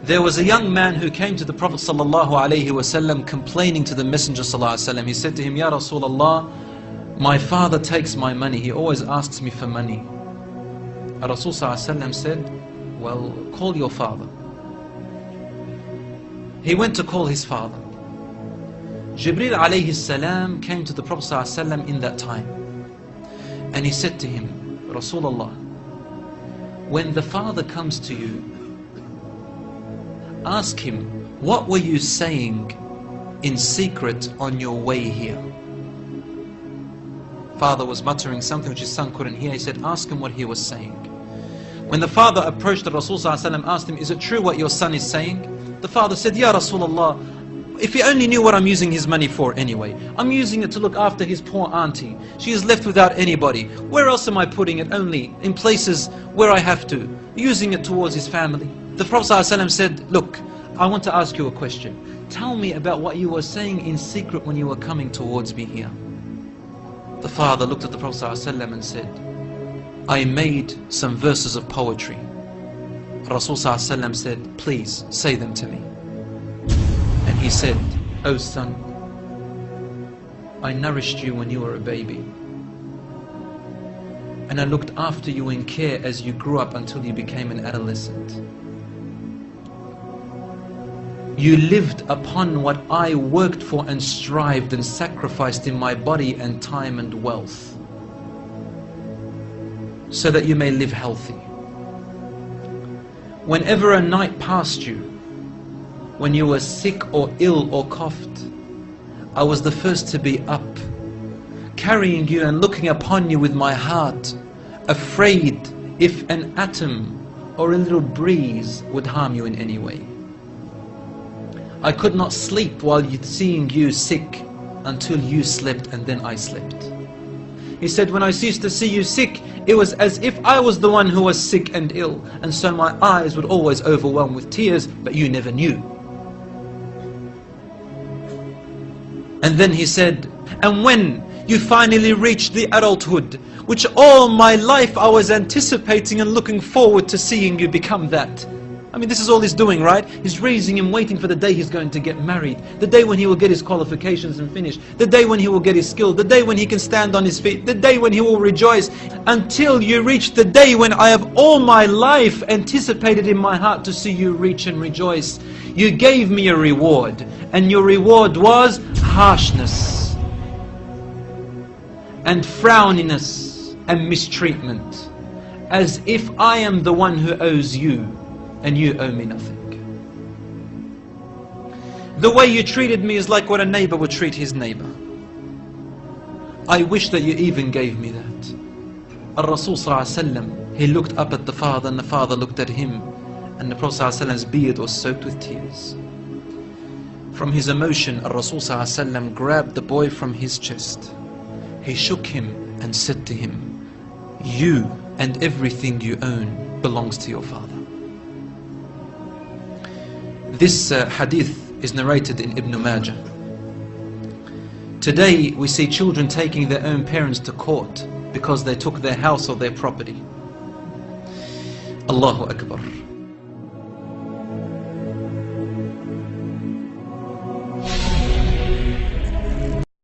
There was a young man who came to the Prophet ﷺ complaining to the Messenger ﷺ. He said to him, Ya Rasulullah, my father takes my money. He always asks me for money. Rasul ﷺ said, well, call your father. He went to call his father. Jibreel alayhi salam came to the Prophet ﷺ in that time. And he said to him, Rasulullah, when the father comes to you, ask him, what were you saying in secret on your way here? Father was muttering something which his son couldn't hear. He said, ask him what he was saying. When the father approached the Rasul ﷺ, asked him, is it true what your son is saying? The father said, Ya Rasulullah, if he only knew what I'm using his money for anyway. I'm using it to look after his poor auntie. She is left without anybody. Where else am I putting it? Only in places where I have to. Using it towards his family. The Prophet ﷺ said, look, I want to ask you a question. Tell me about what you were saying in secret when you were coming towards me here. The father looked at the Prophet ﷺ and said, I made some verses of poetry. Rasul ﷺ said, please say them to me. And he said, oh son, I nourished you when you were a baby. And I looked after you in care as you grew up until you became an adolescent. You lived upon what I worked for and strived and sacrificed in my body and time and wealth, so that you may live healthy. Whenever a night passed you, when you were sick or ill or coughed, I was the first to be up, carrying you and looking upon you with my heart, afraid if an atom or a little breeze would harm you in any way. I could not sleep while seeing you sick until you slept, and then I slept. He said, when I ceased to see you sick, it was as if I was the one who was sick and ill, and so my eyes would always overwhelm with tears, but you never knew. And then he said, and when you finally reached the adulthood, which all my life I was anticipating and looking forward to seeing you become that. I mean, this is all he's doing, right? He's raising him, waiting for the day he's going to get married, the day when he will get his qualifications and finish, the day when he will get his skill, the day when he can stand on his feet, the day when he will rejoice, until you reach the day when I have all my life anticipated in my heart to see you reach and rejoice. You gave me a reward, and your reward was harshness and frowniness and mistreatment, as if I am the one who owes you and you owe me nothing. The way you treated me is like what a neighbor would treat his neighbor. I wish that you even gave me that. Al-Rasul ﷺ, he looked up at the father, and the father looked at him, and the Prophet ﷺ's beard was soaked with tears. From his emotion, Al-Rasul ﷺ grabbed the boy from his chest. He shook him and said to him, you and everything you own belongs to your father. This hadith is narrated in Ibn Majah. Today we see children taking their own parents to court because they took their house or their property. Allahu Akbar.